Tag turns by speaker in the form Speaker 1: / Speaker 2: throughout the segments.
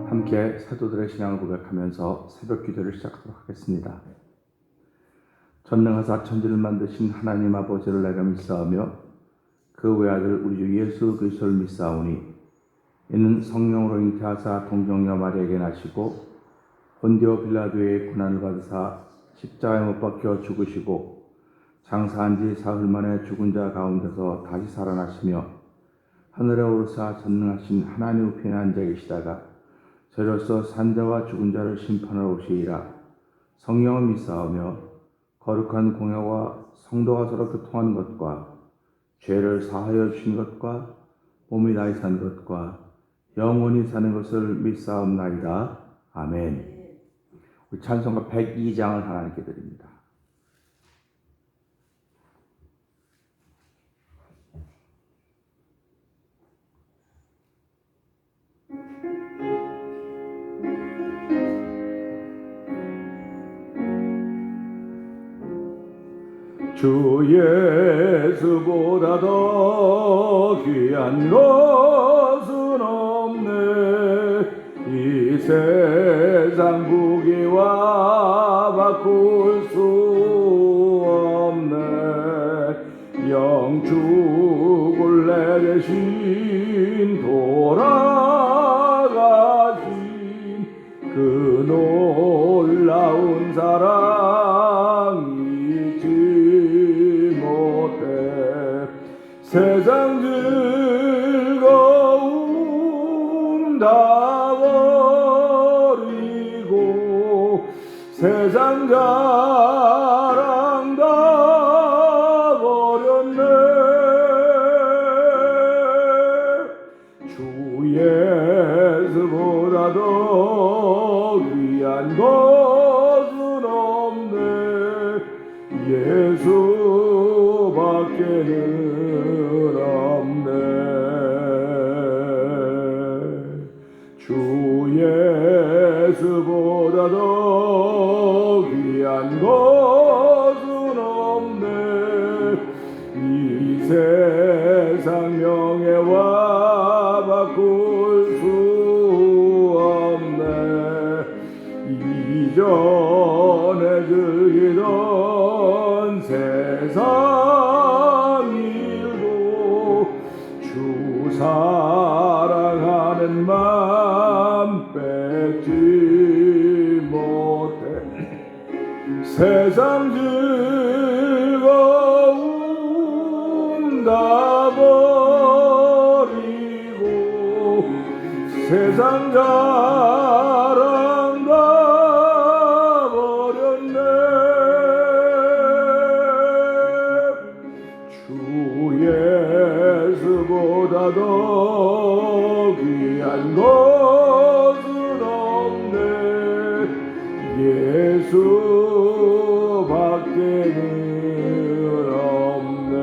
Speaker 1: 함께 사도들의 신앙을 고백하면서 새벽 기도를 시작하도록 하겠습니다. 전능하사 천지를 만드신 하나님 아버지를 내가 믿사오며 그 외아들 우리 주 예수 그리스도를 믿사오니 이는 성령으로 잉태하사 동정녀 마리아에게 나시고 본디오 빌라도의 고난을 받으사 십자가에 못 박혀 죽으시고 장사한 지 사흘 만에 죽은 자 가운데서 다시 살아나시며 하늘에 오르사 전능하신 하나님 우편에 앉아 계시다가 저로서 산자와 죽은 자를 심판하러 오시리라. 성령을 믿사오며 거룩한 공회와 성도가 서로 교통하는 것과 죄를 사하여 주신 것과 몸이 나이 산 것과 영원히 사는 것을 믿사옵나이다. 아멘. 우리 찬송가 102장을 하나님께 드립니다. 주 예수보다 더 귀한 것은 없네. 이 세상 부귀와 바꿀 수 없네. 영축을 내 대신 돌아가신 그 놀라운 사랑 세상 즐거움 다 버리고 세상 자랑 다 버렸네. 주 예수보다 더 귀한 것은 없네. 예수밖에는 예수보다 더 귀한 것은 없네. 이 세상 명예와 바꿀 수 없네. 이전에 즐기던 세상 일도 주 사랑하는 맘 뺏지 못해. 세상 즐거움 다 버리고 세상 자랑 다 버렸네. 주 예수보다 더 귀한 것은 없네. 예수밖에는 없네.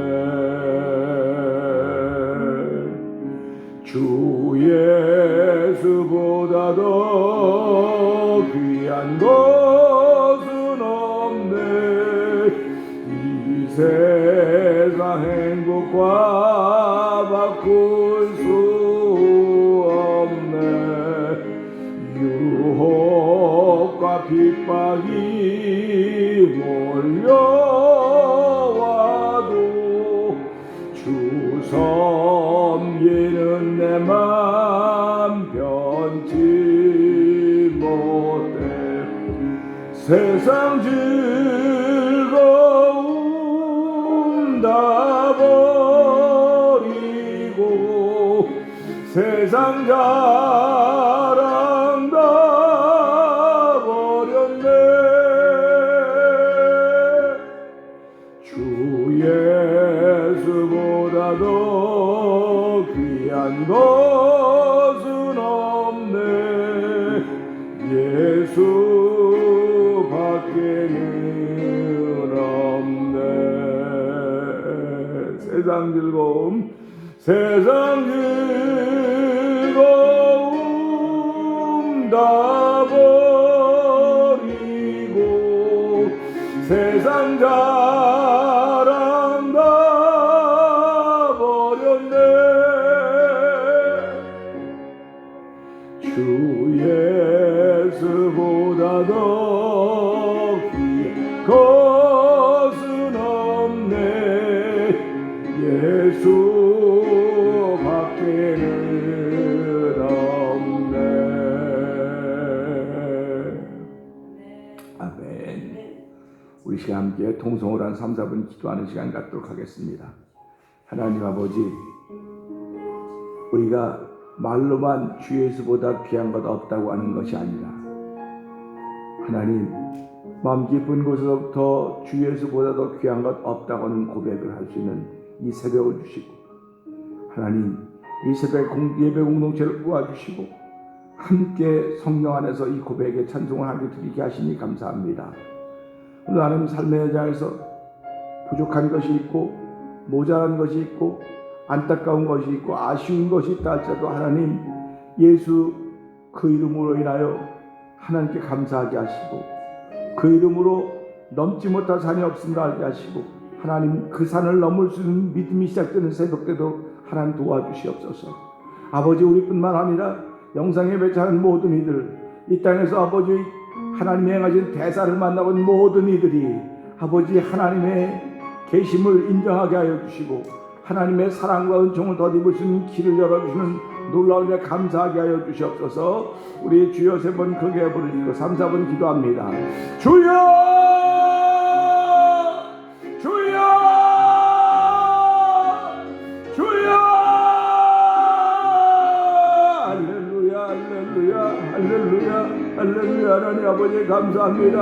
Speaker 1: 주 예수보다 더 귀한 것은 없네. 이 세상 행복과 바꿀 수 없네. 유혹과 핍박이 몰려와도 주 섬기는 내 맘 변치 못해. 세상 즐거움 다 버리고 세상 자랑 다 버렸네. 주 예수보다 더 귀한 것은 없네. 예수밖에는 없네. 세상 즐거움 세상 즐거움 다 버리고 세상 자랑 다 버렸네. 주 주 예수보다 더 귀한 것은 없네. 예수밖에는 없네. 아멘. 우리 시간 함께 통성으로 한 3, 4분 기도하는 시간 갖도록 하겠습니다. 하나님 아버지, 우리가 말로만 주 예수보다 귀한 것 없다고 하는 것이 아니라 하나님, 마음 깊은 곳에서부터 주 예수보다 더 귀한 것 없다고 하는 고백을 할 수 있는 이 새벽을 주시고, 하나님 이 새벽 예배 공동체를 도와주시고 함께 성령 안에서 이 고백에 찬송을 하게 드리게 하시니 감사합니다. 오늘 하나님 삶의 현장에서 부족한 것이 있고 모자란 것이 있고 안타까운 것이 있고 아쉬운 것이 있다 할지라도 하나님, 예수 그 이름으로 인하여 하나님께 감사하게 하시고 그 이름으로 넘지 못할 산이 없음을 알게 하시고 하나님 그 산을 넘을 수 있는 믿음이 시작되는 새벽 때도 하나님 도와주시옵소서. 아버지, 우리뿐만 아니라 영상에 배치하는 모든 이들, 이 땅에서 아버지 하나님이 행하신 대사를 만나고 있는 모든 이들이 아버지 하나님의 계심을 인정하게 하여 주시고 하나님의 사랑과 은총을 덧입을 수 있는 길을 열어주시는 놀라운 일 감사하게 하여 주시옵소서. 우리 주여 3번 크게 부르시고 3, 4번 기도합니다. 주여, 주여, 주여. 할렐루야, 할렐루야, 할렐루야, 할렐루야. 하나님 아버지 감사합니다.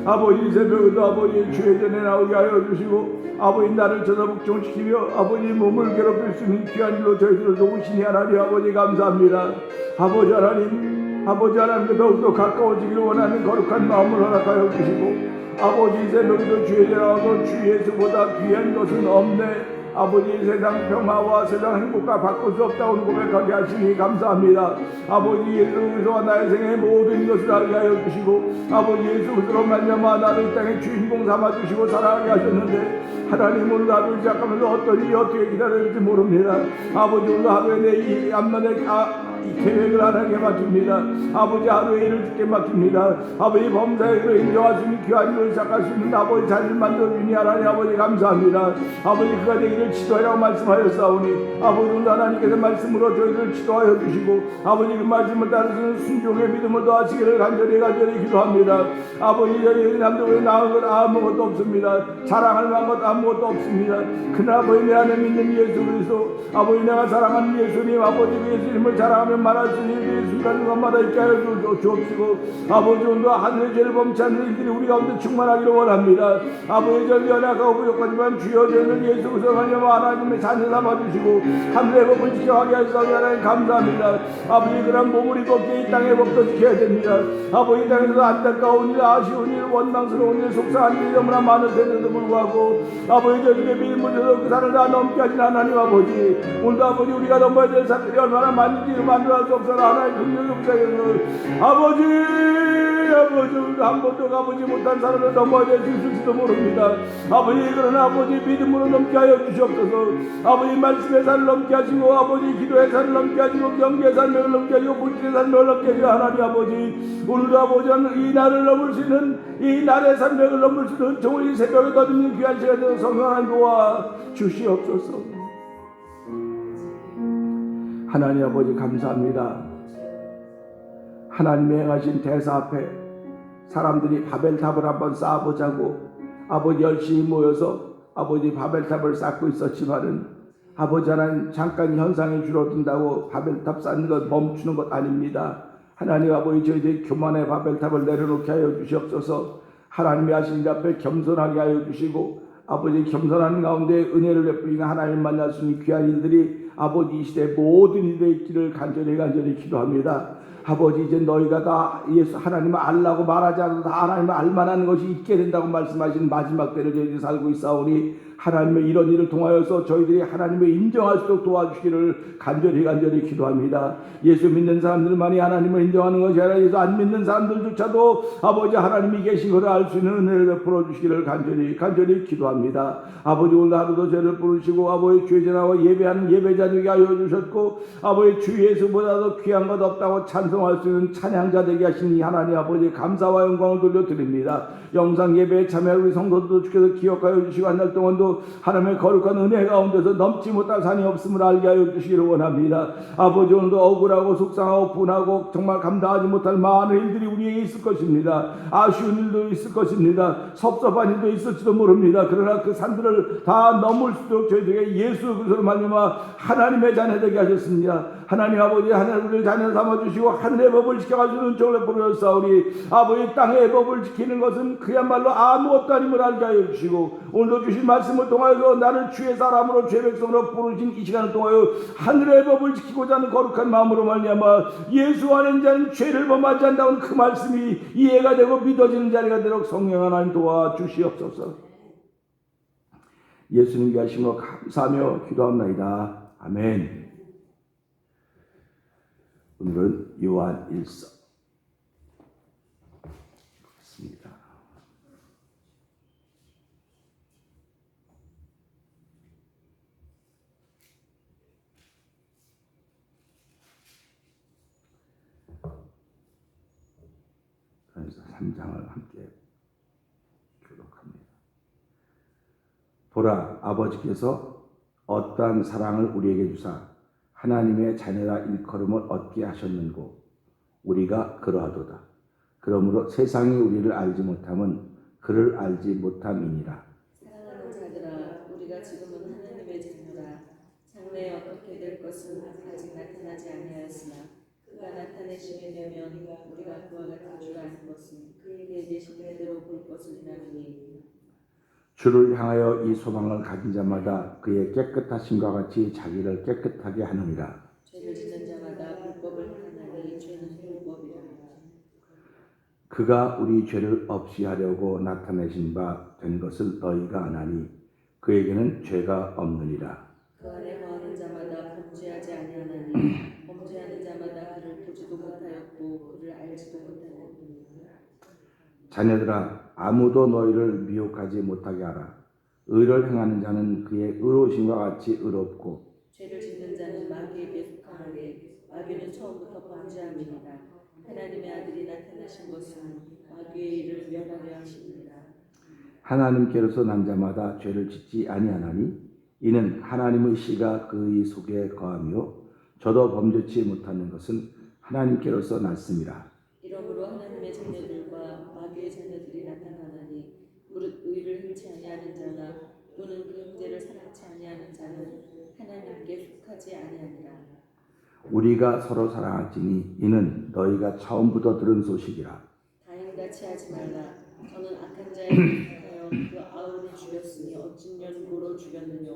Speaker 1: 아버지 새벽에도 아버지 주의 전에 나오게 하여 주시고 아버지 나를 전화복종시키며 아버지 몸을 괴롭힐 수 있는 귀한 일로 저희들을 도우시니 하나님 아버지 감사합니다. 아버지 하나님, 아버지 하나님께 더욱더 가까워지기를 원하는 거룩한 마음을 허락하여 주시고 아버지 새벽에도 주의 전에 나와서 주 예수보다 귀한 것은 없네. 아버지 세상 평화와 세상 행복과 바꿀 수 없다고 고백하게 하시니 감사합니다. 아버지 예수 그리스도와 나의 생의 모든 것을 알게 하여 주시고 아버지 예수 그리스도로 말미암아 나를 이 땅의 주인공 삼아 주시고 사랑하게 하셨는데 하나님 오늘 하루 시작하면서 어떤 일이 어떻게 기다릴지 모릅니다. 아버지 오늘 하루에 내 이 앞만의 이 계획을 하나님께 맡깁니다. 아버지 하루의 일을 주께 맡깁니다. 아버지 범사에서 인정할 수 있는 귀한 일을 시작할 수 있는 아버지 자리를 만들어주니 하나님 아버지 감사합니다. 아버지 그가 되기를 지도하라고 말씀하였사오니 아버지 오늘 하나님께서 말씀으로 저희를 지도하여 주시고 아버지 그 말씀을 따르시는 순종의 믿음을 더하시기를 간절히 기도합니다. 아버지 저희 남들보다 나은 것 아무것도 없습니다. 자랑할 만한 것 아무것도 없습니다. 그러나 아버지 내 안에 믿는 예수 그리스도, 아버지 내가 사랑하는 예수님, 아버지 예수님을 자랑하며 말할 수 있는 순간순간마다 있게 하여 주옵시고 아버지 오늘도 하늘의 죄를 범치 않는 일들이 우리 가운데 충만하기를 원합니다. 아버지 저희 연약하고 부족하지만 주여 저희는 예수 그리스도 하나님의 자녀 삼아주시고 하늘의 법을 지켜가게 하시니 하나님 감사합니다. 아버지 그런 몸을 입었기에 이 땅의 법도 지켜야 됩니다. 아버지 이 땅에서 안타까운 일, 아쉬운 일, 원망스러운 일, 속상한 일이 너무나 많을 텐데도 불구하고 아버지 저희의 믿음을 줘서 그 산을 다 넘게 하신 하나님 아버지, 오늘도 아버지 우리가 넘어야 될 산들이 얼마나 많은지 만들어할 수 없어라. 하나님 긍휼히 여기서 아버지 한 번도 가보지 못한 산을 넘어야 될 수 있을지도 모릅니다. 아버지 그러나 아버지 믿음으로 넘게 하여 주시옵소서. 아버지 말씀의 산을 넘게 하시고 아버지 기도의 산을 넘게 하시고 경계의 산을 넘게 하시고 물질의 산을 넘게 하시고 하나님 아버지 오늘도 아버지 이 날을 넘을 수 있는 이 날의 산맥을 넘을 수 있는 종을 이 새벽에 덧입는 귀한 시간에서 성령 하나님 도와 주시옵소서. 하나님 아버지 감사합니다. 하나님의 행하신 대사 앞에 사람들이 바벨탑을 한번 쌓아보자고 아버지 열심히 모여서 아버지 바벨탑을 쌓고 있었지만은 아버지 하나님 잠깐 현상이 줄어든다고 바벨탑 쌓는 것 멈추는 것 아닙니다. 하나님 아버지 저희들이 교만의 바벨탑을 내려놓게 하여 주시옵소서. 하나님이 하신 일 앞에 겸손하게 하여 주시고 아버지 겸손한 가운데 은혜를 베푸시는 하나님 만날 수 있는 귀한 일들이 아버지 이 시대 모든 일에 있기를 간절히 기도합니다. 아버지 이제 너희가 다 예수 하나님을 알라고 말하지 않아도 다 하나님을 알만한 것이 있게 된다고 말씀하신 마지막 때를 저희들이 살고 있사오니 하나님의 이런 일을 통하여서 저희들이 하나님을 인정할 수 있도록 도와주시기를 간절히 기도합니다. 예수 믿는 사람들만이 하나님을 인정하는 것이 아니라 예수 안 믿는 사람들조차도 아버지 하나님이 계시거를 알 수 있는 은혜를 베풀어 주시기를 간절히 기도합니다. 아버지 오늘 하루도 저를 부르시고 아버지 주의 전하고 예배하는 예배자들에게 하여 주셨고 아버지 주 예수보다도 귀한 것 없다고 찬송 찬송할 수 있는 찬양자 되게 하신 이 하나님 아버지 감사와 영광을 돌려드립니다. 영상 예배에 참여할 우리 성도들도 주께서 기억하여 주시고 한 달 동안도 하나님의 거룩한 은혜 가운데서 넘지 못할 산이 없음을 알게 하여 주시기를 원합니다. 아버지 오늘도 억울하고 속상하고 분하고 정말 감당하지 못할 많은 일들이 우리에게 있을 것입니다. 아쉬운 일도 있을 것입니다. 섭섭한 일도 있을지도 모릅니다. 그러나 그 산들을 다 넘을 수 있도록 저희들에게 예수 그리스도로 말미암아 하나님의 자녀 되게 하셨습니다. 하나님 아버지 하나님 우리를 자녀 삼아주시고 하늘의 법을 지켜가지고 은총을 부르셨사오니 아버지 땅의 법을 지키는 것은 그야말로 아무것도 아님을 알게 하여 주시고 오늘도 주신 말씀을 통하여 나를 주의 사람으로 주의 백성으로 부르신 이 시간을 통하여 하늘의 법을 지키고자 하는 거룩한 마음으로 말미암아 예수 안에 있는 자는 죄를 범하지 않는다는 그 말씀이 이해가 되고 믿어지는 자리가 되도록 성령 하나님 도와주시옵소서. 예수님 위하심으로 감사하며 기도합나이다. 아멘. 오늘은 요한 1서 있습니다. 그래서 3장을 함께 교독합니다. 보라, 아버지께서 어떠한 사랑을 우리에게 주사 하나님의 자녀라 일컬음을 얻게 하셨는고 우리가 그러하도다. 그러므로 세상이 우리를 알지 못함은 그를 알지 못함이니라.
Speaker 2: 사랑하는 자들아, 우리가 지금은 하나님의 자녀라. 장래에 어떻게 될 것은 아직 나타나지 아니하였으나 그가 나타내시게 되면 우리가 그와 같은 줄 아는 것은 그에게 계신 대로 볼 것이라니.
Speaker 1: 주를 향하여 이 소망을 가진 자마다 그의 깨끗하심과 같이 자기를 깨끗하게 하느니라.
Speaker 2: 죄를 짓는 자마다 불법을 행하나니 죄는 불법이라.
Speaker 1: 그가 우리 죄를 없이 하려고 나타내신 바 된 것을 너희가 아나니 그에게는 죄가 없느니라.
Speaker 2: 그 안에 거하는 자마다 범죄하지 아니하나니 범죄하는 자마다 그를 보지도 못하였고 그를 알지도 못하나니.
Speaker 1: 자녀들아, 아무도 너희를 미혹하지 못하게 하라. 의를 행하는 자는 그의 의로우심과 같이 의롭고
Speaker 2: 죄를 짓는 자는 마귀에게 속하나니 마귀는 처음부터 범죄함이니라. 하나님의 아들이 나타나신 것은 마귀의 일을 멸하려 하십니다.
Speaker 1: 하나님께로서 난 자마다 죄를 짓지 아니하나니 이는 하나님의 씨가 그의 속에 거하며 저도 범죄치 못하는 것은 하나님께로서 났습니다.
Speaker 2: 이러므로 하나님의 자녀들과 마귀의 자녀들이 나타나나니 무릇 의를 행치 아니하는 자나 또는 그 형제를 사랑치 아니하는 자는 하나님께 속하지 아니하니라.
Speaker 1: 우리가 서로 사랑할지니 이는 너희가 처음부터 들은 소식이라.
Speaker 2: 다행같이 하지 말라. 저는 악한 자에게 속하여 그 아우를 죽였으니 어찌면 고로 죽였느냐.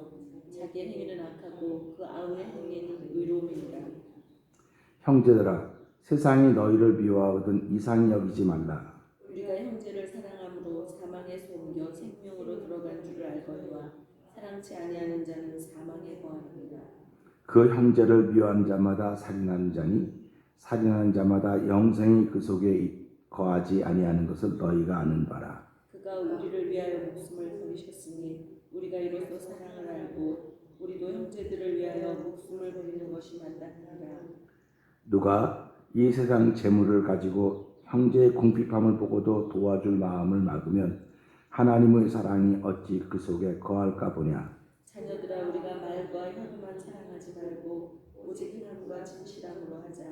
Speaker 2: 자기의 행위는 악하고 그 아우의 행위는 의로움이니라.
Speaker 1: 형제들아, 세상이 너희를 미워하거든 이상히 여기지 말라.
Speaker 2: 우리가 형제를 사랑함으로 사망에서 옮겨 생명으로 들어간 줄을 알거니와 사랑치 아니하는 자는 사망에 거하느니라.
Speaker 1: 그 형제를 미워하는 자마다 살인하는 자니 살인하는 자마다 영생이 그 속에 거하지 아니하는 것을 너희가 아는 바라.
Speaker 2: 그가 우리를 위하여 목숨을 버리셨으니 우리가 이로써 사랑을 알고 우리도 형제들을 위하여 목숨을 버리는 것이 마땅하니라.
Speaker 1: 누가 이 세상 재물을 가지고 형제의 궁핍함을 보고도 도와줄 마음을 막으면 하나님의 사랑이 어찌 그 속에 거할까 보냐.
Speaker 2: 자녀들아, 우리가 말과 혀로만 사랑하지 말고 오직 행함과 진실함으로 하자.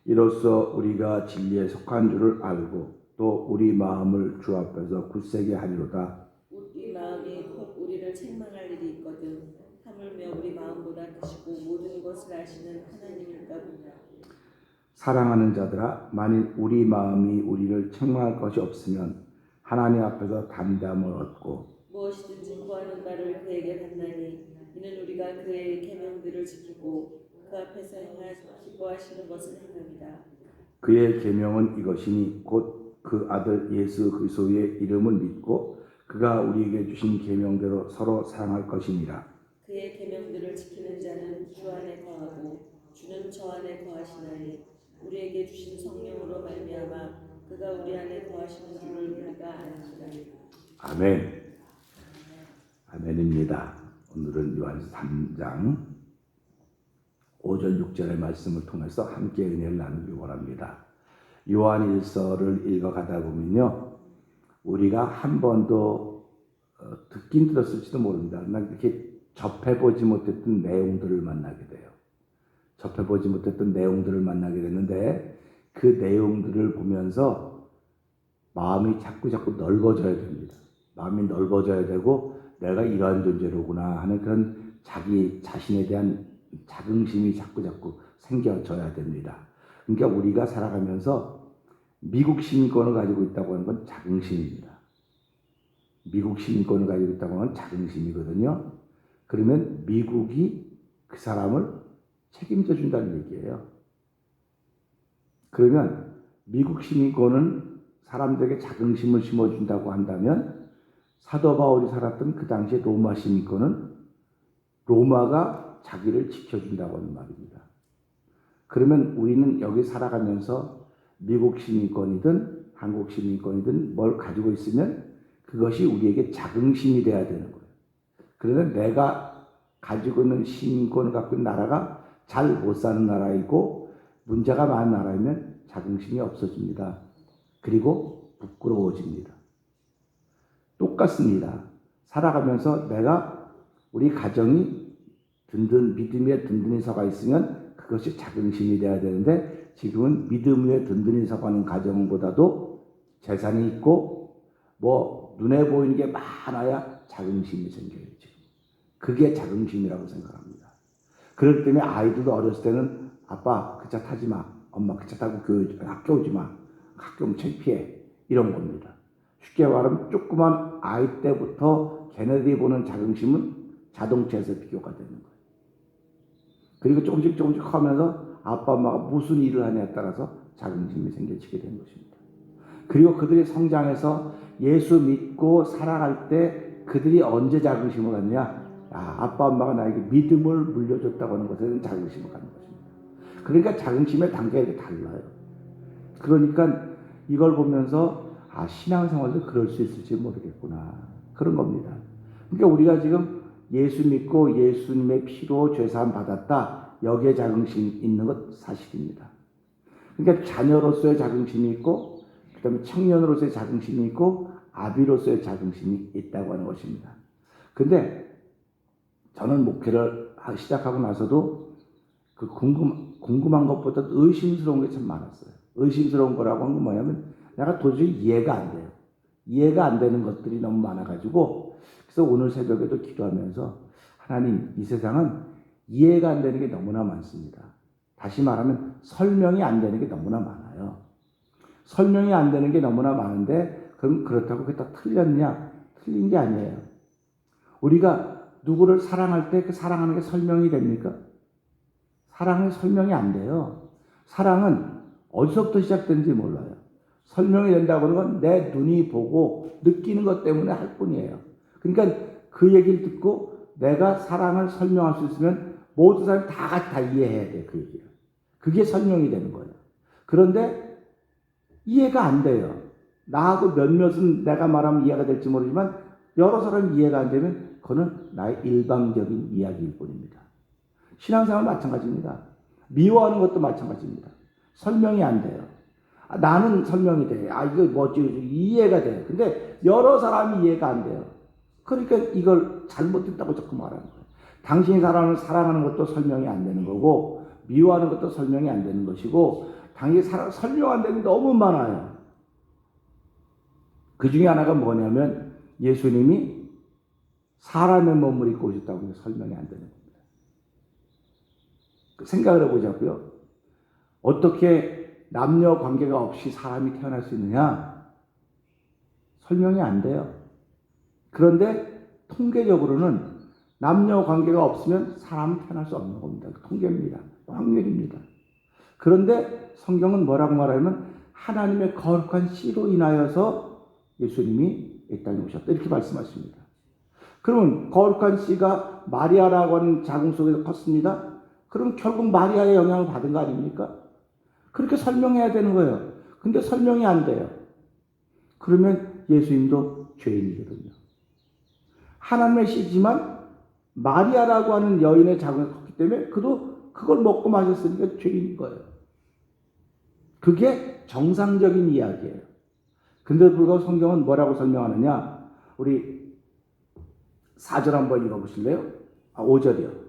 Speaker 1: 이로써 우리가 진리에 속한 줄을 알고 또 우리 마음을 주 앞에서 굳세게 하리로다.
Speaker 2: 우리 마음이 곧 우리를 책망할 일이 있거든 하물며 우리 마음보다 크시고 모든 것을 아시는 하나님일까 보냐.
Speaker 1: 사랑하는 자들아, 만일 우리 마음이 우리를 책망할 것이 없으면 하나님 앞에서 담대함을 얻고
Speaker 2: 무엇이든지 구하는 바를 그에게 받나니 이는 우리가 그의 계명들을 지키고 그 앞에서 기뻐하시는 것을 행합니다.
Speaker 1: 그의 계명은 이것이니 곧 그 아들 예수 그리스도의 이름을 믿고 그가 우리에게 주신 계명대로 서로 사랑할 것이니라.
Speaker 2: 그의 계명들을 지키는 자는 주 안에 거하고 주는 저 안에 거하시나니 우리에게 주신 성령으로 말미암아 그가 우리 안에 거하시는 줄을 우리가 아느니라.
Speaker 1: 아멘. 아멘입니다. 오늘은 요한서 3장 5절 6절의 말씀을 통해서 함께 은혜를 나누기 원합니다. 요한 1서를 읽어가다 보면요, 우리가 한 번도 듣긴 들었을지도 모릅니다. 그러나 이렇게 접해보지 못했던 내용들을 만나게 돼요. 접해보지 못했던 내용들을 만나게 되는데 그 내용들을 보면서 마음이 자꾸 넓어져야 됩니다. 마음이 넓어져야 되고 내가 이러한 존재로구나 하는 그런 자기 자신에 대한 자긍심이 자꾸 생겨져야 됩니다. 그러니까 우리가 살아가면서 미국 시민권을 가지고 있다고 하는 건 자긍심입니다. 미국 시민권을 가지고 있다고 하는 건 자긍심이거든요. 그러면 미국이 그 사람을 책임져 준다는 얘기예요. 그러면 미국 시민권은 사람들에게 자긍심을 심어준다고 한다면 사도 바울이 살았던 그 당시에 로마 시민권은 로마가 자기를 지켜준다고 하는 말입니다. 그러면 우리는 여기 살아가면서 미국 시민권이든 한국 시민권이든 뭘 가지고 있으면 그것이 우리에게 자긍심이 돼야 되는 거예요. 그러면 내가 가지고 있는 시민권을 갖고 있는 나라가 잘 못 사는 나라이고 문제가 많은 나라이면 자긍심이 없어집니다. 그리고 부끄러워집니다. 똑같습니다. 살아가면서 내가 우리 가정이 믿음 위에 든든히 서가 있으면 그것이 자긍심이 돼야 되는데 지금은 믿음 위에 든든히 서가는 가정보다도 재산이 있고 뭐 눈에 보이는 게 많아야 자긍심이 생겨요. 지금. 그게 자긍심이라고 생각합니다. 그렇기 때문에 아이들도 어렸을 때는 아빠 그 차 타지 마. 엄마 그 차 타고 학교 오지 마. 학교 오면 창피해. 이런 겁니다. 쉽게 말하면 조그만 아이 때부터 걔네들이 보는 자긍심은 자동차에서 비교가 되는 거예요. 그리고 조금씩 하면서 아빠 엄마가 무슨 일을 하냐에 따라서 자긍심이 생겨지게 되는 것입니다. 그리고 그들이 성장해서 예수 믿고 살아갈 때 그들이 언제 자긍심을 갖느냐? 아빠 엄마가 나에게 믿음을 물려줬다고 하는 것에 대한 자긍심을 갖는 것입니다. 그러니까 자긍심의 단계가 달라요. 그러니까 이걸 보면서 신앙생활도 그럴 수 있을지 모르겠구나. 그런 겁니다. 그러니까 우리가 지금 예수 믿고 예수님의 피로 죄사함 받았다. 여기에 자긍심이 있는 것 사실입니다. 그러니까 자녀로서의 자긍심이 있고 그 다음에 청년으로서의 자긍심이 있고 아비로서의 자긍심이 있다고 하는 것입니다. 근데 저는 목회를 시작하고 나서도 그 궁금한 것보다 의심스러운 게 참 많았어요. 의심스러운 거라고 하는 건 뭐냐면 내가 도저히 이해가 안 돼요. 이해가 안 되는 것들이 너무 많아가지고 그래서 오늘 새벽에도 기도하면서 하나님 이 세상은 이해가 안 되는 게 너무나 많습니다. 다시 말하면 설명이 안 되는 게 너무나 많아요. 설명이 안 되는 게 너무나 많은데 그럼 그렇다고 그게 다 틀렸냐? 틀린 게 아니에요. 우리가 누구를 사랑할 때 그 사랑하는 게 설명이 됩니까? 사랑은 설명이 안 돼요. 사랑은 어디서부터 시작되는지 몰라요. 설명이 된다고 하는 건 내 눈이 보고 느끼는 것 때문에 할 뿐이에요. 그러니까 그 얘기를 듣고 내가 사랑을 설명할 수 있으면 모든 사람이 다 같이 다 이해해야 돼, 그 얘기를. 그게 설명이 되는 거예요. 그런데 이해가 안 돼요. 나하고 몇몇은 내가 말하면 이해가 될지 모르지만 여러 사람이 이해가 안 되면 그거는 나의 일방적인 이야기일 뿐입니다. 신앙생활 마찬가지입니다. 미워하는 것도 마찬가지입니다. 설명이 안 돼요. 나는 설명이 돼. 이거 뭐지? 이해가 돼. 근데 여러 사람이 이해가 안 돼요. 그러니까 이걸 잘못했다고 자꾸 말하는 거예요. 당신이 사랑하는 것도 설명이 안 되는 거고 미워하는 것도 설명이 안 되는 것이고 당신이 설명 안 되는 게 너무 많아요. 그 중에 하나가 뭐냐면 예수님이 사람의 몸을 입고 오셨다고 해서 설명이 안 되는 겁니다. 생각을 해보자고요. 어떻게 남녀 관계가 없이 사람이 태어날 수 있느냐? 설명이 안 돼요. 그런데 통계적으로는 남녀 관계가 없으면 사람은 태어날 수 없는 겁니다. 통계입니다. 확률입니다. 그런데 성경은 뭐라고 말하면 하나님의 거룩한 씨로 인하여서 예수님이 이 땅에 오셨다. 이렇게 말씀하십니다. 그러면 거룩한 씨가 마리아라고 하는 자궁 속에서 컸습니다. 그럼 결국 마리아의 영향을 받은 거 아닙니까? 그렇게 설명해야 되는 거예요. 근데 설명이 안 돼요. 그러면 예수님도 죄인이거든요. 하나님의 씨지만 마리아라고 하는 여인의 자궁에 컸기 때문에 그도 그걸 먹고 마셨으니까 죄인 거예요. 그게 정상적인 이야기예요. 근데도 불구하고 성경은 뭐라고 설명하느냐? 우리 4절 한번 읽어보실래요? 5절이요.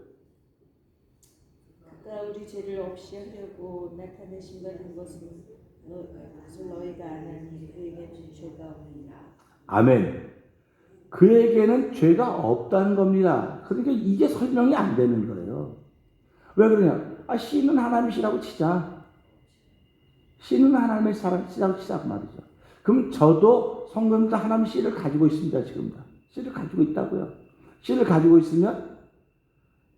Speaker 2: 그가 우리 죄를 없이 하려고 나타내신 바된 것을 너희가 아나니 그에게는 죄가 없느니라.
Speaker 1: 아멘. 그에게는 죄가 없다는 겁니다. 그러니까 이게 설명이 안 되는 거예요. 왜 그러냐? 씨는 하나님이시라고 치자. 씨는 하나님의 사람이시라고 치자 그 말이죠. 그럼 저도 성경도 하나님 씨를 가지고 있습니다. 지금 다 씨를 가지고 있다고요. 씨를 가지고 있으면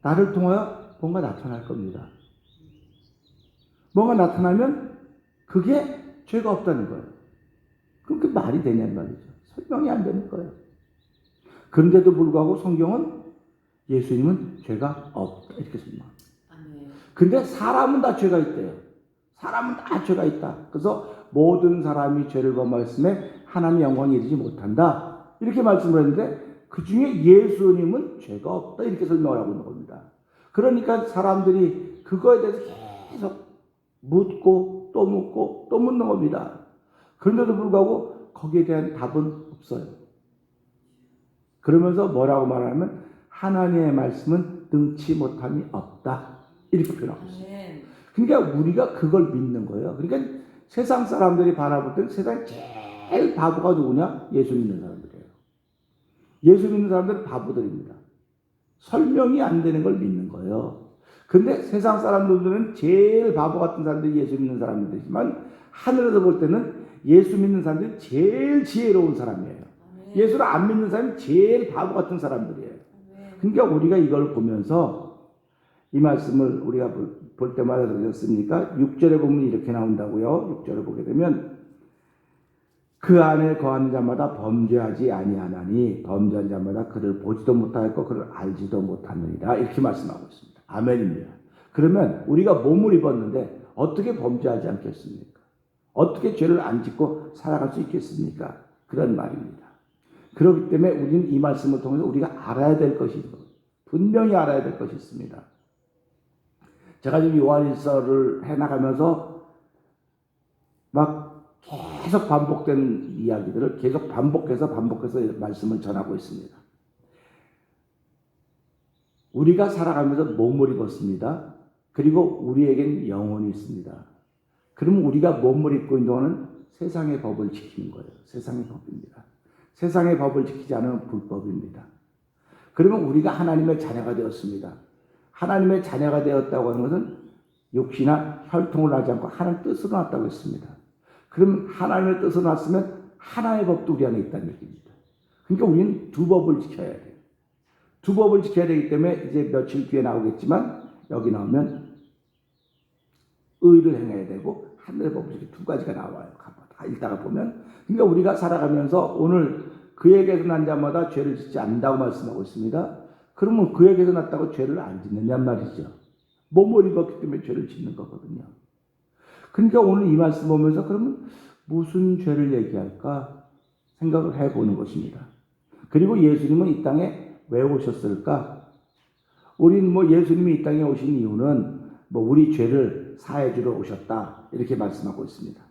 Speaker 1: 나를 통하여 뭔가 나타날 겁니다. 뭔가 나타나면 그게 죄가 없다는 거예요. 그럼 그게 말이 되냐는 말이죠. 설명이 안 되는 거예요. 그런데도 불구하고 성경은 예수님은 죄가 없다 이렇게 설명합니다. 근데 사람은 다 죄가 있대요. 사람은 다 죄가 있다. 그래서 모든 사람이 죄를 범하였음에 하나님의 영광에 이르지 못한다. 이렇게 말씀을 했는데 그 중에 예수님은 죄가 없다 이렇게 설명을 하고 있는 겁니다. 그러니까 사람들이 그거에 대해서 계속 묻고 또 묻고 또 묻는 겁니다. 그런데도 불구하고 거기에 대한 답은 없어요. 그러면서 뭐라고 말하면 하나님의 말씀은 능치 못함이 없다 이렇게 표현하고 있어요. 그러니까 우리가 그걸 믿는 거예요. 그러니까 세상 사람들이 바라볼 때는 세상 제일 바보가 누구냐? 예수 믿는 사람들이에요. 예수 믿는 사람들은 바보들입니다. 설명이 안 되는 걸 믿는 거예요. 근데 세상 사람들은 제일 바보 같은 사람들이 예수 믿는 사람들이지만 하늘에서 볼 때는 예수 믿는 사람들이 제일 지혜로운 사람이에요. 예수를 안 믿는 사람이 제일 바보 같은 사람들이에요. 그러니까 우리가 이걸 보면서 이 말씀을 우리가 볼 때마다 그러셨습니까? 6절에 보면 이렇게 나온다고요. 6절에 보게 되면 그 안에 거하는 자마다 범죄하지 아니하나니 범죄한 자마다 그를 보지도 못하였고 그를 알지도 못하느니라 이렇게 말씀하고 있습니다. 아멘입니다. 그러면 우리가 몸을 입었는데 어떻게 범죄하지 않겠습니까? 어떻게 죄를 안 짓고 살아갈 수 있겠습니까? 그런 말입니다. 그렇기 때문에 우리는 이 말씀을 통해서 우리가 알아야 될 것이 분명히 알아야 될 것이 있습니다. 제가 지금 요한일서를 해나가면서 막 계속 반복된 이야기들을 계속 반복해서 말씀을 전하고 있습니다. 우리가 살아가면서 몸을 입었습니다. 그리고 우리에겐 영혼이 있습니다. 그럼 우리가 몸을 입고 있는 동안은 세상의 법을 지키는 거예요. 세상의 법입니다. 세상의 법을 지키지 않으면 불법입니다. 그러면 우리가 하나님의 자녀가 되었습니다. 하나님의 자녀가 되었다고 하는 것은 육신이나 혈통을 하지 않고 하나님 뜻으로 났다고 했습니다. 그럼 하나님의 뜻으로 났으면 하나의 법도 우리 안에 있다는 얘기입니다. 그러니까 우리는 두 법을 지켜야 돼요. 두 법을 지켜야 되기 때문에 이제 며칠 뒤에 나오겠지만 여기 나오면 의를 행해야 되고 하늘의 법을 지키는 두 가지가 나와요. 읽다가 보면 그러니까 우리가 살아가면서 오늘 그에게서 난 자마다 죄를 짓지 않는다고 말씀하고 있습니다. 그러면 그에게서 났다고 죄를 안 짓느냐 말이죠. 몸을 입었기 때문에 죄를 짓는 거거든요. 그러니까 오늘 이 말씀 보면서 그러면 무슨 죄를 얘기할까 생각을 해보는 것입니다. 그리고 예수님은 이 땅에 왜 오셨을까? 우리는 예수님이 이 땅에 오신 이유는 우리 죄를 사해주러 오셨다 이렇게 말씀하고 있습니다.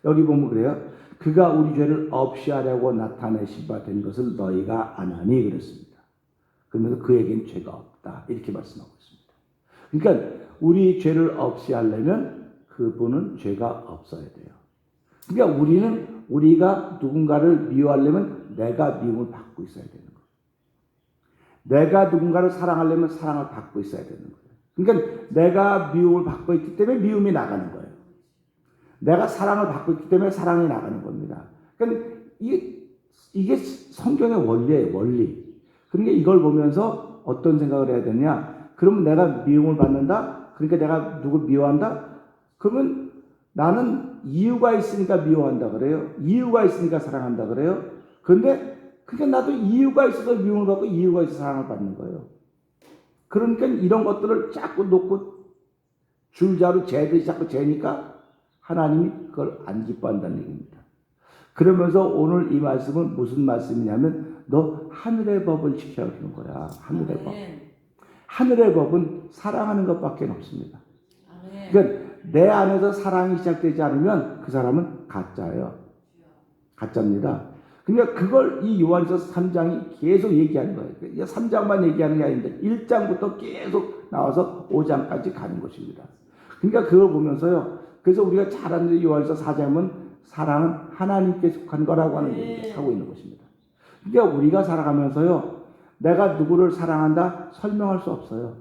Speaker 1: 여기 보면 그래요. 그가 우리 죄를 없이 하려고 나타내신 바 된 것을 너희가 아나니 그랬습니다. 그러면서 그에겐 죄가 없다 이렇게 말씀하고 있습니다. 그러니까 우리 죄를 없이 하려면 그분은 죄가 없어야 돼요. 그러니까 우리가 누군가를 미워하려면 내가 미움을 받고 있어야 되는 거예요. 내가 누군가를 사랑하려면 사랑을 받고 있어야 되는 거예요. 그러니까 내가 미움을 받고 있기 때문에 미움이 나가는 거예요. 내가 사랑을 받고 있기 때문에 사랑이 나가는 겁니다. 그러니까 이게 성경의 원리예요, 원리. 그러니까 이걸 보면서 어떤 생각을 해야 되냐? 그러면 내가 미움을 받는다? 그러니까 내가 누굴 미워한다? 그러면 나는 이유가 있으니까 미워한다 그래요. 이유가 있으니까 사랑한다 그래요. 그런데 그러니까 나도 이유가 있어서 미움을 받고 이유가 있어서 사랑을 받는 거예요. 그러니까 이런 것들을 자꾸 놓고 줄자로 재듯이 자꾸 재니까 하나님이 그걸 안 기뻐한다는 얘기입니다. 그러면서 오늘 이 말씀은 무슨 말씀이냐면 너 하늘의 법을 지켜야 하는 거야. 하늘의 법. 하늘의 법은 사랑하는 것밖에 없습니다.
Speaker 2: 아멘.
Speaker 1: 그러니까 내 안에서 사랑이 시작되지 않으면 그 사람은 가짜예요. 가짜입니다. 그러니까 그걸 이 요한일서 3장이 계속 얘기하는 거예요. 3장만 얘기하는 게 아닌데 1장부터 계속 나와서 5장까지 가는 것입니다. 그러니까 그걸 보면서요. 그래서 우리가 잘 아는 요한일서 4장은 사랑은 하나님께 속한 거라고 하는 얘기를 하고 있는 것입니다. 그러니까 우리가 살아가면서요. 내가 누구를 사랑한다? 설명할 수 없어요.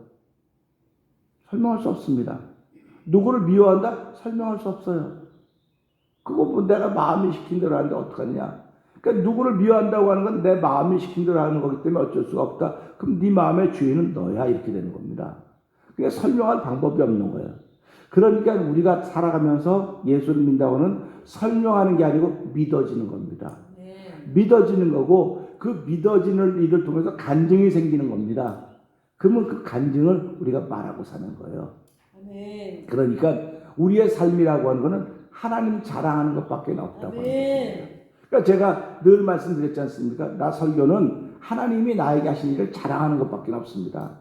Speaker 1: 설명할 수 없습니다. 누구를 미워한다? 설명할 수 없어요. 그거 뭐 내가 마음이 시킨 대로 하는데 어떡하냐? 그러니까 누구를 미워한다고 하는 건 내 마음이 시킨 대로 하는 거기 때문에 어쩔 수가 없다. 그럼 네 마음의 주인은 너야. 이렇게 되는 겁니다. 그러니까 설명할 방법이 없는 거예요. 그러니까 우리가 살아가면서 예수를 믿는다고는 설명하는 게 아니고 믿어지는 겁니다. 믿어지는 거고 그 믿어지는 일을 통해서 간증이 생기는 겁니다. 그러면 그 간증을 우리가 말하고 사는 거예요.
Speaker 2: 아멘.
Speaker 1: 그러니까 우리의 삶이라고 하는 거는 하나님 자랑하는 것밖에 없다고 하는 것입니다. 그러니까 제가 늘 말씀드렸지 않습니까? 나 설교는 하나님이 나에게 하신 일을 자랑하는 것밖에 없습니다.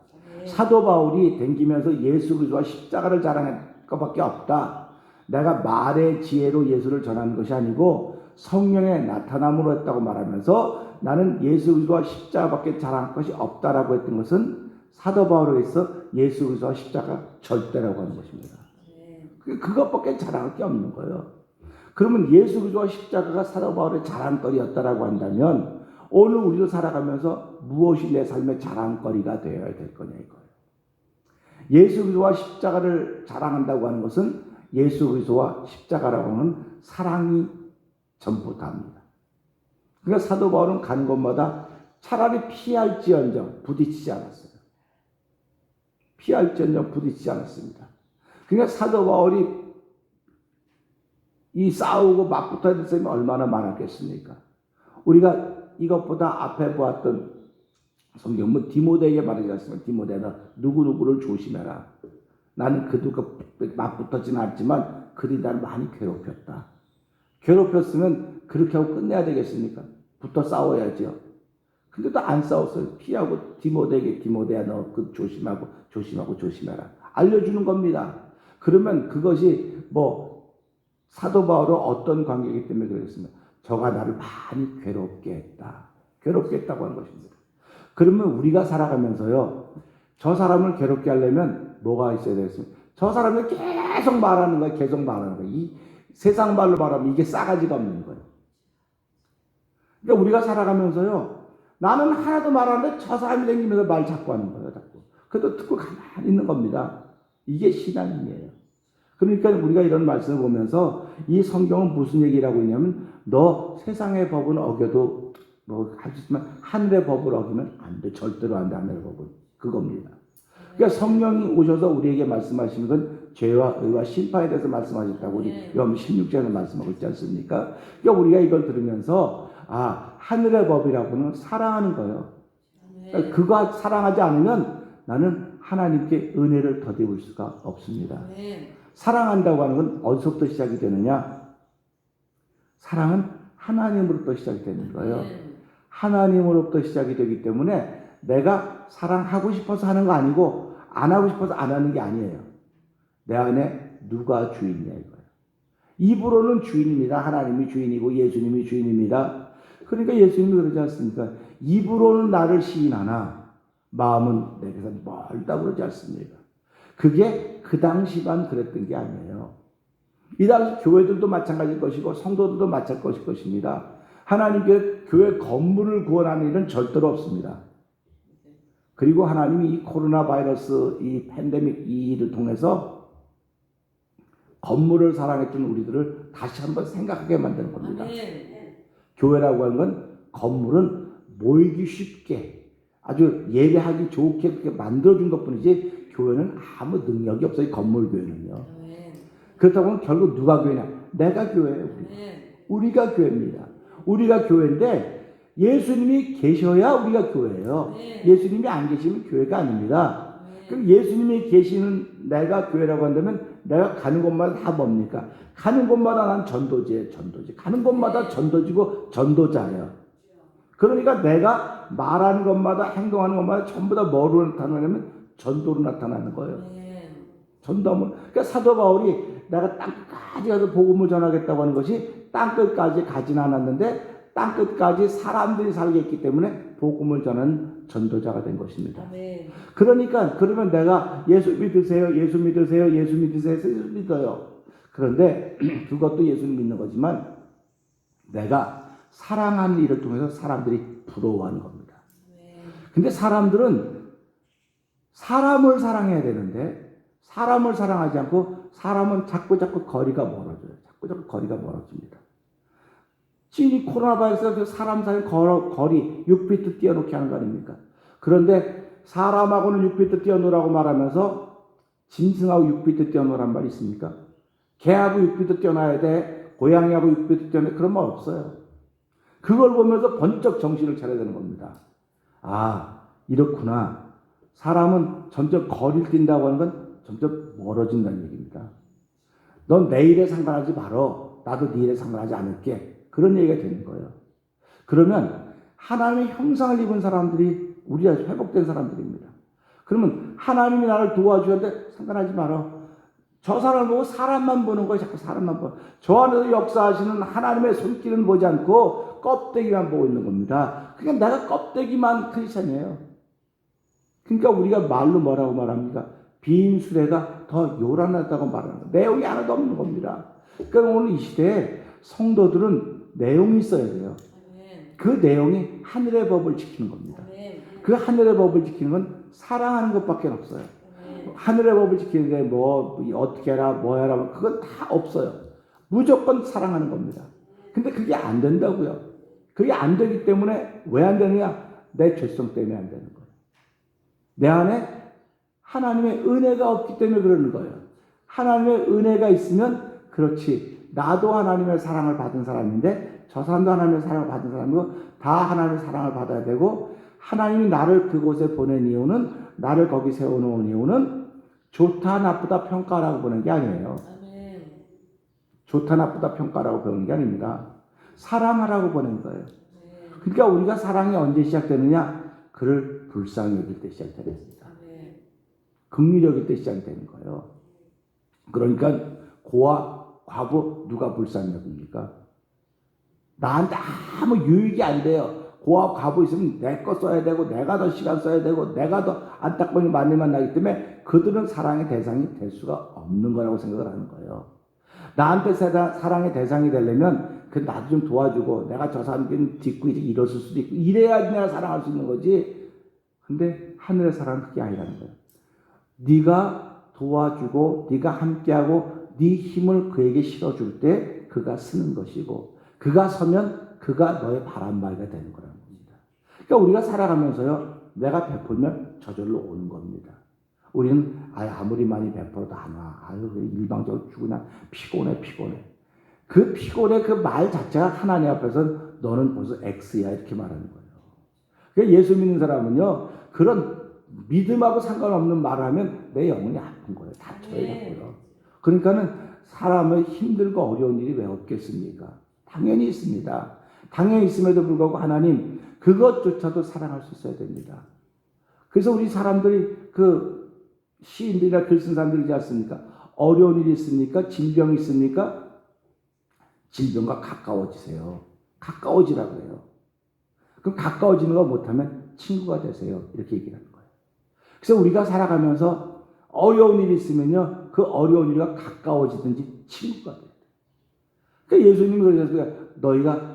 Speaker 1: 사도 바울이 댕기면서 예수 그리스도와 십자가를 자랑할 것밖에 없다. 내가 말의 지혜로 예수를 전하는 것이 아니고 성령의 나타남으로 했다고 말하면서 나는 예수 그리스도와 십자가밖에 자랑할 것이 없다라고 했던 것은 사도 바울에서 예수 그리스도와 십자가 절대라고 하는 것입니다. 그것밖에 자랑할 게 없는 거예요. 그러면 예수 그리스도와 십자가가 사도 바울의 자랑거리였다라고 한다면 오늘 우리도 살아가면서 무엇이 내 삶의 자랑거리가 되어야 될 거냐 이거예요. 예수 그리스도와 십자가를 자랑한다고 하는 것은 예수 그리스도와 십자가라고 하는 사랑이 전부 다입니다. 그러니까 사도 바울은 가는 곳마다 차라리 피할지언정 부딪히지 않았어요. 피할지언정 부딪히지 않았습니다. 그러니까 사도 바울이 이 싸우고 맞붙어야 될 사람이 얼마나 많았겠습니까? 우리가 이것보다 앞에 보았던 성경은 디모데에게 말하지 않습니까? 디모데나 누구누구를 조심해라. 나는 그들과 맞붙었지는 않지만 그들이 나를 많이 괴롭혔다. 괴롭혔으면 그렇게 하고 끝내야 되겠습니까? 붙어 싸워야죠. 근데도 안 싸웠어요. 피하고 디모데에게 디모데야 너 그 조심해라. 알려주는 겁니다. 그러면 그것이 사도 바울은 어떤 관계이기 때문에 그랬습니다. 저가 나를 많이 괴롭게 했다. 괴롭게 했다고 하는 것입니다. 그러면 우리가 살아가면서요. 저 사람을 괴롭게 하려면 뭐가 있어야 되겠습니까? 저 사람을 계속 말하는 거예요. 계속 말하는 거예요. 이 세상 말로 말하면 이게 싸가지가 없는 거예요. 그러니까 우리가 살아가면서요. 나는 하나도 말하는데 저 사람이 다니면서 말 자꾸 하는 거예요. 자꾸. 그래도 듣고 가만히 있는 겁니다. 이게 신앙이에요. 그러니까 우리가 이런 말씀을 보면서 이 성경은 무슨 얘기를 하고 있냐면 너 세상의 법은 어겨도 할 수 있지만 하늘의 법을 어기면 안 돼. 절대로 안 돼. 하늘의 법은. 그겁니다. 그러니까 성령이 오셔서 우리에게 말씀하시는 건 죄와 의와 심판에 대해서 말씀하셨다고 우리 요한 16장에 말씀하고 있지 않습니까? 그러니까 우리가 이걸 들으면서 하늘의 법이라고는 사랑하는 거예요. 그러니까 그거 사랑하지 않으면 나는 하나님께 은혜를 더입을 수가 없습니다. 사랑한다고 하는 건 어디서부터 시작이 되느냐? 사랑은 하나님으로부터 시작이 되는 거예요. 하나님으로부터 시작이 되기 때문에 내가 사랑하고 싶어서 하는 거 아니고 안 하고 싶어서 안 하는 게 아니에요. 내 안에 누가 주인이냐 이거예요. 입으로는 주인입니다. 하나님이 주인이고 예수님이 주인입니다. 그러니까 예수님이 그러지 않습니까? 입으로는 나를 시인하나 마음은 내게서 멀다 그러지 않습니까? 그게 그 당시만 그랬던 게 아니에요. 이 당시 교회들도 마찬가지일 것이고 성도들도 마찬가지일 것입니다. 하나님께 교회 건물을 구원하는 일은 절대로 없습니다. 그리고 하나님이 이 코로나 바이러스 이 팬데믹 이 일을 통해서 건물을 사랑했던 우리들을 다시 한번 생각하게 만드는 겁니다. 교회라고 하는 건 건물은 모이기 쉽게 아주 예배하기 좋게 그렇게 만들어준 것뿐이지 교회는 아무 능력이 없어요. 건물 교회는요. 그렇다고 하면 결국 누가 교회냐? 내가 교회예요. 우리가 교회입니다. 우리가 교회인데 예수님이 계셔야 우리가 교회예요. 예수님이 안 계시면 교회가 아닙니다. 그럼 예수님이 계시는 내가 교회라고 한다면 내가 가는 곳마다 다 뭡니까? 가는 곳마다 난 전도지예요. 전도지. 가는 곳마다 전도지고 전도자예요. 그러니까 내가 말하는 것마다 행동하는 것마다 전부 다 뭐로 나타나냐면 전도로 나타나는 거예요.
Speaker 2: 아멘.
Speaker 1: 전도하면, 그러니까 사도 바울이 내가 땅끝까지 가서 복음을 전하겠다고 하는 것이 땅끝까지 가진 않았는데 땅끝까지 사람들이 살게 했기 때문에 복음을 전하는 전도자가 된 것입니다.
Speaker 2: 아멘.
Speaker 1: 그러니까 그러면 내가 예수 믿으세요, 예수 믿으세요, 예수 믿으세요, 예수 믿어요. 그런데 그것도 예수를 믿는 거지만 내가 사랑하는 일을 통해서 사람들이 부러워하는 겁니다. 근데 사람들은 사람을 사랑해야 되는데 사람을 사랑하지 않고 사람은 자꾸 거리가 멀어져요. 자꾸 거리가 멀어집니다. 이 코로나 바이러스가 사람 사이 거리 6피트 띄워놓게 하는 거 아닙니까? 그런데 사람하고는 6피트 띄워놓으라고 말하면서 짐승하고 6피트 띄워놓으란 말이 있습니까? 개하고 6피트 띄워놔야 돼. 고양이하고 6피트 띄워놔야 돼. 그런 말 없어요. 그걸 보면서 번쩍 정신을 차려야 되는 겁니다. 아, 이렇구나. 사람은 점점 거리를 뛴다고 하는 건 점점 멀어진다는 얘기입니다. 넌 내 일에 상관하지 말어. 나도 네 일에 상관하지 않을게. 그런 얘기가 되는 거예요. 그러면 하나님의 형상을 입은 사람들이 우리가 회복된 사람들입니다. 그러면 하나님이 나를 도와주는데 상관하지 말어. 저 사람을 보고 사람만 보는 거예요. 자꾸 사람만 보고. 저 안에서 역사하시는 하나님의 손길은 보지 않고 껍데기만 보고 있는 겁니다. 그러니까 내가 껍데기만 크리스찬이에요. 그러니까 우리가 말로 뭐라고 말합니까? 빈 수레가 더 요란하다고 말하는 거예요. 내용이 하나도 없는 겁니다. 그러니까 오늘 이 시대에 성도들은 내용이 있어야 돼요. 그 내용이 하늘의 법을 지키는 겁니다. 그 하늘의 법을 지키는 건 사랑하는 것밖에 없어요. 하늘의 법을 지키는데 뭐 어떻게 해라 뭐 해라 그건 다 없어요. 무조건 사랑하는 겁니다. 근데 그게 안 된다고요. 그게 안 되기 때문에 왜 안 되느냐? 내 죄성 때문에 안 되는 거예요. 내 안에 하나님의 은혜가 없기 때문에 그러는 거예요. 하나님의 은혜가 있으면 그렇지. 나도 하나님의 사랑을 받은 사람인데 저 사람도 하나님의 사랑을 받은 사람이고 다 하나님의 사랑을 받아야 되고 하나님이 나를 그곳에 보낸 이유는 나를 거기 세워놓은 이유는 좋다 나쁘다 평가라고 보는 게 아니에요.
Speaker 2: 아멘.
Speaker 1: 좋다 나쁘다 평가라고 보는 게 아닙니다. 사랑하라고 보낸 거예요. 그러니까 우리가 사랑이 언제 시작되느냐? 그를 불쌍히 여길 때 시작되는 겁니다. 긍휼히 여길 때 시작되는 거예요. 그러니까 고아 과부 누가 불쌍히 여깁니까? 나한테 아무 유익이 안 돼요. 고아 과부 있으면 내 거 써야 되고 내가 더 시간 써야 되고 내가 더 안타까운 많이 만나기 때문에 그들은 사랑의 대상이 될 수가 없는 거라고 생각을 하는 거예요. 나한테 사랑의 대상이 되려면 그 나도 좀 도와주고 내가 저 사람들은 딛고 일었을 수도 있고 이래야지 내가 사랑할 수 있는 거지. 근데 하늘의 사랑은 그게 아니라는 거예요. 네가 도와주고 네가 함께하고 네 힘을 그에게 실어줄 때 그가 쓰는 것이고 그가 서면 그가 너의 바람막이가 되는 거라는 겁니다. 그러니까 우리가 살아가면서요. 내가 베풀면 저절로 오는 겁니다. 우리는 아무리 많이 베풀어도 안 와. 일방적으로 죽으나 피곤해. 그 피곤해 그 말 자체가 하나님 앞에서는 너는 벌써 X야 이렇게 말하는 거예요. 그러니까 예수 믿는 사람은요. 그런 믿음하고 상관없는 말을 하면 내 영혼이 아픈 거예요. 다쳐요. 그러니까는 사람의 힘들고 어려운 일이 왜 없겠습니까? 당연히 있습니다. 당연히 있음에도 불구하고 하나님 그것조차도 사랑할 수 있어야 됩니다. 그래서 우리 사람들이 그 시인들이나 글 쓴 사람들이지 않습니까? 어려운 일이 있습니까? 질병이 있습니까? 질병과 가까워지세요. 가까워지라고 해요. 그럼 가까워지는 거 못하면 친구가 되세요. 이렇게 얘기를 하는 거예요. 그래서 우리가 살아가면서 어려운 일이 있으면요. 그 어려운 일과 가까워지든지 친구가 돼요. 그러니까 예수님이 그러셨어요. 너희가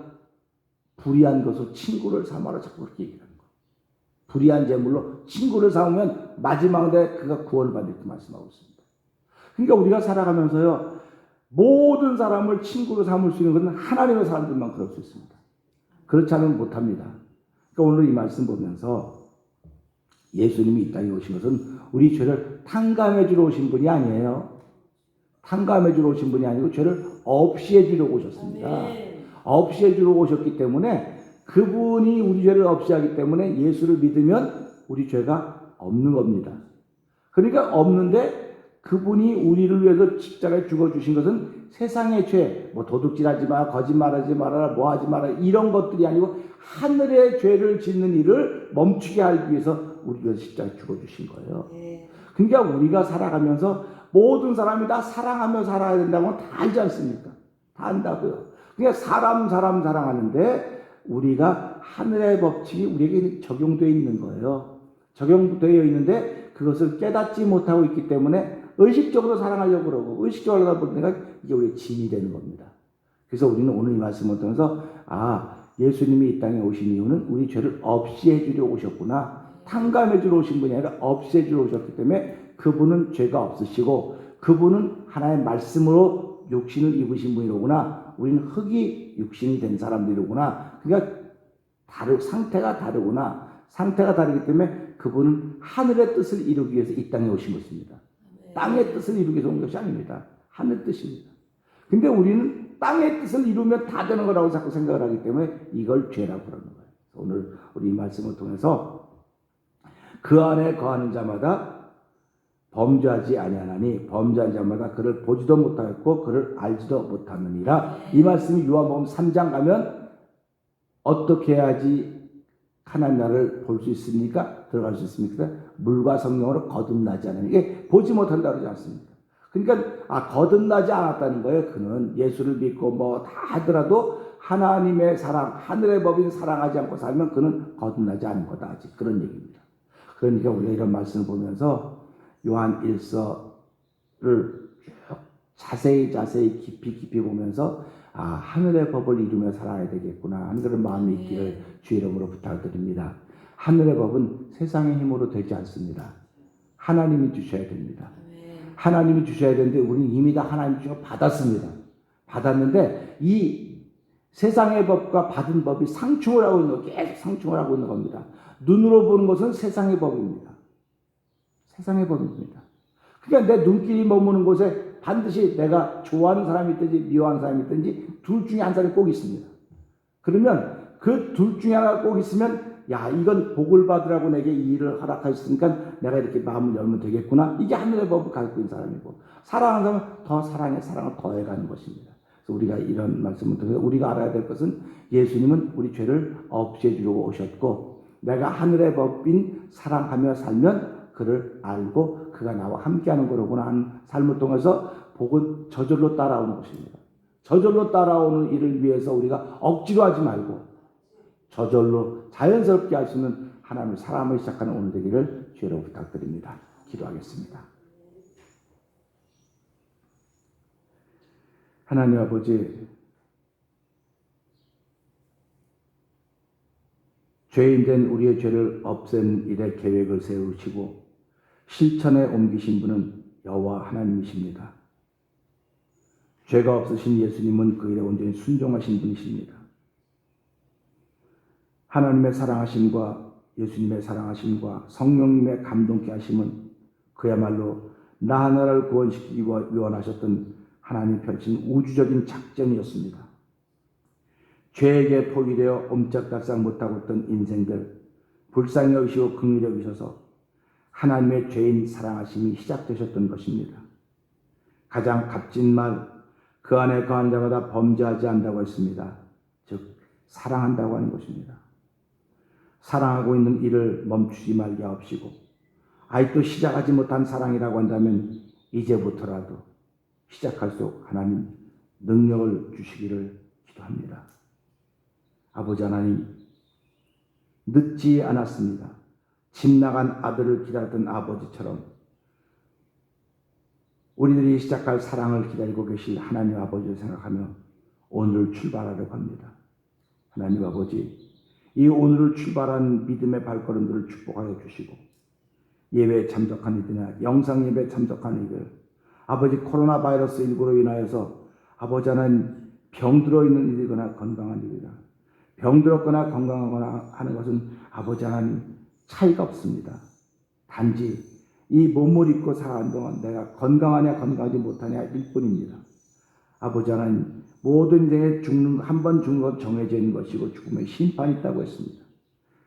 Speaker 1: 불의한 것으로 친구를 삼아라. 자꾸 그렇게 얘기하는 거예요. 불의한 제물로 친구를 삼으면 마지막에 그가 구원을 받을 때 말씀하고 있습니다. 그러니까 우리가 살아가면서요. 모든 사람을 친구로 삼을 수 있는 것은 하나님의 사람들만 그럴 수 있습니다. 그렇지 않으면 못합니다. 그러니까 오늘 이 말씀 보면서 예수님이 이 땅에 오신 것은 우리 죄를 탕감해 주러 오신 분이 아니에요. 탕감해 주러 오신 분이 아니고 죄를 없이해 주러 오셨습니다. 없이해 주러 오셨기 때문에 그분이 우리 죄를 없이하기 때문에 예수를 믿으면 우리 죄가 없는 겁니다. 그러니까 없는데 그분이 우리를 위해서 십자가에 죽어주신 것은 세상의 죄, 뭐 도둑질하지 마, 거짓말하지 말아라, 뭐 하지 마라 이런 것들이 아니고 하늘의 죄를 짓는 일을 멈추게 하기 위해서 우리를 십자가에 죽어주신 거예요.
Speaker 2: 네.
Speaker 1: 그러니까 우리가 살아가면서 모든 사람이 다 사랑하며 살아야 된다고 다 알지 않습니까? 다 안다고요. 그러니까 사람 사랑하는데 우리가 하늘의 법칙이 우리에게 적용되어 있는 거예요. 적용되어 있는데 그것을 깨닫지 못하고 있기 때문에 의식적으로 사랑하려고 그러고 의식적으로 하다 보니까 이게 우리의 짐이 되는 겁니다. 그래서 우리는 오늘 이 말씀을 통해서 예수님이 이 땅에 오신 이유는 우리 죄를 없애해 주려 오셨구나. 탕감해 주러 오신 분이 아니라 없애 주러 오셨기 때문에 그분은 죄가 없으시고 그분은 하나의 말씀으로 육신을 입으신 분이로구나. 우리는 흙이 육신이 된 사람들이로구나. 그러니까 상태가 다르구나. 상태가 다르기 때문에 그분은 하늘의 뜻을 이루기 위해서 이 땅에 오신 것입니다. 땅의 뜻을 이루기 위해서 온 것이 아닙니다. 하늘 뜻입니다. 근데 우리는 땅의 뜻을 이루면 다 되는 거라고 자꾸 생각을 하기 때문에 이걸 죄라고 그러는 거예요. 오늘 우리 이 말씀을 통해서 그 안에 거하는 자마다 범죄하지 아니하나니 범죄한 자마다 그를 보지도 못하였고 그를 알지도 못하느니라. 이 말씀이 요한복음 3장 가면 어떻게 해야지 하나님 나라를 볼 수 있습니까? 들어갈 수 있습니까? 물과 성령으로 거듭나지 않으니 이게 보지 못한다고 그러지 않습니까? 그러니까 거듭나지 않았다는 거예요. 그는 예수를 믿고 뭐 다 하더라도 하나님의 사랑, 하늘의 법인 사랑하지 않고 살면 그는 거듭나지 않은 거다. 아직 그런 얘기입니다. 그러니까 우리가 이런 말씀을 보면서 요한 1서를 쭉 자세히 깊이 보면서 하늘의 법을 이루며 살아야 되겠구나 하는 그런 마음이 있기를 주의 이름으로 부탁드립니다. 하늘의 법은 세상의 힘으로 되지 않습니다. 하나님이 주셔야 됩니다. 하나님이 주셔야 되는데 우리는 이미 다 하나님 주셔서 받았습니다. 받았는데 이 세상의 법과 받은 법이 상충을 하고 있는 거, 계속 상충을 하고 있는 겁니다. 눈으로 보는 것은 세상의 법입니다. 세상의 법입니다. 그러니까 내 눈길이 머무는 곳에 반드시 내가 좋아하는 사람이 있든지 미워하는 사람이 있든지 둘 중에 한 사람이 꼭 있습니다. 그러면 그 둘 중에 하나가 꼭 있으면 이건 복을 받으라고 내게 이 일을 허락하셨으니까 내가 이렇게 마음을 열면 되겠구나. 이게 하늘의 법을 가지고 있는 사람이고 사랑하는 사람은 더 사랑을 더해가는 것입니다. 그래서 우리가 이런 말씀을 통해서 우리가 알아야 될 것은 예수님은 우리 죄를 없애주려고 오셨고 내가 하늘의 법인 사랑하며 살면 그를 알고 그가 나와 함께하는 거로구나 하는 삶을 통해서 복은 저절로 따라오는 것입니다. 저절로 따라오는 일을 위해서 우리가 억지로 하지 말고 저절로 자연스럽게 할 수 있는 하나님의 사람을 시작하는 오늘 되기를 주의로 부탁드립니다. 기도하겠습니다. 하나님 아버지, 죄인된 우리의 죄를 없앤 일에 계획을 세우시고 실천에 옮기신 분은 여호와 하나님이십니다. 죄가 없으신 예수님은 그 일에 온전히 순종하신 분이십니다. 하나님의 사랑하심과 예수님의 사랑하심과 성령님의 감동케 하심은 그야말로 나 하나를 구원시키기 위원하셨던 하나님 펼친 우주적인 작전이었습니다. 죄에게 포기되어 옴짝달싹 못하고 있던 인생들 불쌍히 여기시고 긍휼히 여기셔서 하나님의 죄인 사랑하심이 시작되셨던 것입니다. 가장 값진 말, 그 안에 거하는 자마다 범죄하지 않는다고 했습니다. 즉 사랑한다고 하는 것입니다. 사랑하고 있는 일을 멈추지 말게 하옵시고 아직도 시작하지 못한 사랑이라고 한다면 이제부터라도 시작할 수 있도록 하나님 능력을 주시기를 기도합니다. 아버지 하나님, 늦지 않았습니다. 집 나간 아들을 기다렸던 아버지처럼 우리들이 시작할 사랑을 기다리고 계실 하나님 아버지를 생각하며 오늘을 출발하려고 합니다. 하나님 아버지, 이 오늘을 출발한 믿음의 발걸음들을 축복하여 주시고 예배에 참석한 이들이나 영상 예배에 참석한 이들, 아버지 코로나 바이러스 19로 인하여서 아버지 하나님 병들어 있는 이들이거나 건강한 이들이나 병들었거나 건강하거나 하는 것은 아버지 하나님 차이가 없습니다. 단지 이 몸을 입고 살아가는 동안 내가 건강하냐 건강하지 못하냐 일 뿐입니다. 아버지 하나님, 모든 인생에 죽는 한 번 죽는 것 정해져 있는 것이고 죽음의 심판이 있다고 했습니다.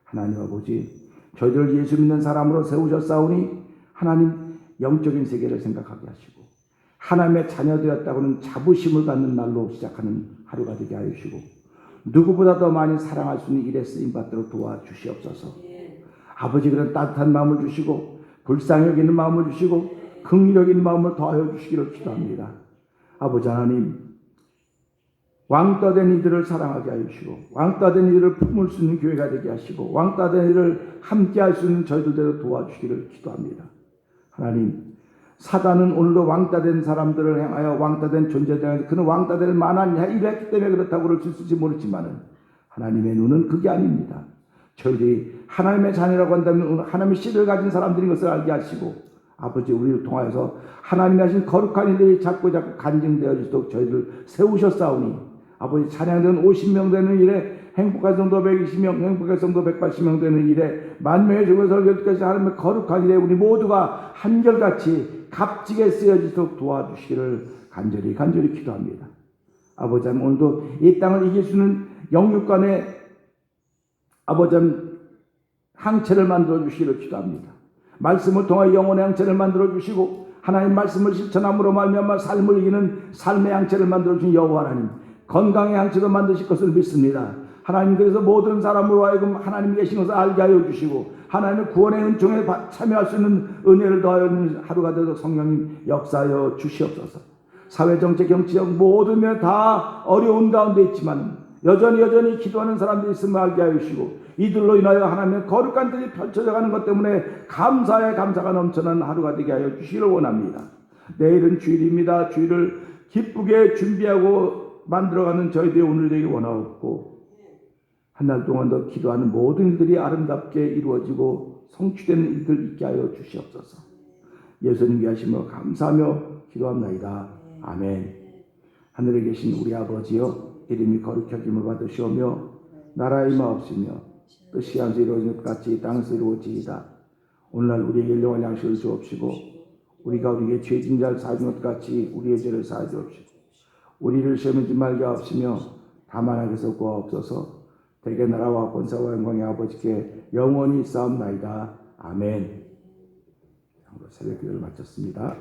Speaker 1: 하나님 아버지, 저희들 예수 믿는 사람으로 세우셨사오니 하나님 영적인 세계를 생각하게 하시고 하나님의 자녀 되었다고는 자부심을 갖는 날로 시작하는 하루가 되게 하여 주시고 누구보다 더 많이 사랑할 수 있는 일에 쓰임받도록 도와주시옵소서. 아버지 그런 따뜻한 마음을 주시고 불쌍히 여기는 마음을 주시고 긍휼히 여기는 마음을 더하여 주시기를 기도합니다. 아버지 하나님, 왕따된 이들을 사랑하게 하여 주시고 왕따된 이들을 품을 수 있는 교회가 되게 하시고 왕따된 이들을 함께할 수 있는 저희들대로 도와주시기를 기도합니다. 하나님, 사단은 오늘도 왕따된 사람들을 향하여 왕따된 존재들 향하여 그는 왕따될 만한 일을 했기 때문에 그렇다고 그럴 수 있을지 모르지만 하나님의 눈은 그게 아닙니다. 저희들이 하나님의 자녀라고 한다면 하나님의 씨를 가진 사람들인 것을 알게 하시고 아버지 우리를 통하여서 하나님이 하신 거룩한 일이 자꾸 간증되어지도록 저희를 세우셨사오니 아버지 찬양되는 50명 되는 일에 행복한 성도 120명, 행복한 성도 180명 되는 일에 만명의 중에 설교까지 하나님의 거룩한 일에 우리 모두가 한결같이 값지게 쓰여지도록 도와주시기를 간절히 기도합니다. 아버지 하나님, 오늘도 이 땅을 이길 수 있는 영육간의 아버지 하나님 항체를 만들어 주시기를 기도합니다. 말씀을 통하여 영혼의 항체를 만들어 주시고 하나님 말씀을 실천함으로 말미암아 삶을 이기는 삶의 항체를 만들어 주신 여호와 하나님, 건강의 항체도 만드실 것을 믿습니다. 하나님, 그래서 모든 사람으로 하여금 하나님이 계신 것을 알게 하여 주시고 하나님의 구원의 은총에 참여할 수 있는 은혜를 더하여 주는 하루가 되도록 성령님 역사하여 주시옵소서. 사회정책, 정치적 모든 면 다 어려운 가운데 있지만 여전히 기도하는 사람들이 있음을 알게 하여 주시고 이들로 인하여 하나님의 거룩한 뜻이 펼쳐져 가는 것 때문에 감사가 넘쳐나는 하루가 되게 하여 주시기를 원합니다. 내일은 주일입니다. 주일을 기쁘게 준비하고 만들어가는 저희들이 오늘 되기 원하옵고 한 달 동안도 기도하는 모든 일들이 아름답게 이루어지고 성취되는 일들 있게 하여 주시옵소서. 예수님 위하심으로 감사하며 기도합나이다. 아멘. 하늘에 계신 우리 아버지여, 이름이 거룩히 여김을 받으시오며 나라의 마옵시며 뜻이 하늘에서 이루어진 것 같이 땅에서 이루어지이다. 오늘날 우리에게 일용할 양식을 주옵시고 우리가 우리에게 죄진 자를 사하는 것 같이 우리의 죄를 사하여 주옵시고 우리를 시험에 들지 말게 하옵시며 다만 악에서 구하옵소서. 대개 나라와 권세와 영광의 아버지께 영원히 싸움나이다. 아멘. 새벽 기도를 마쳤습니다.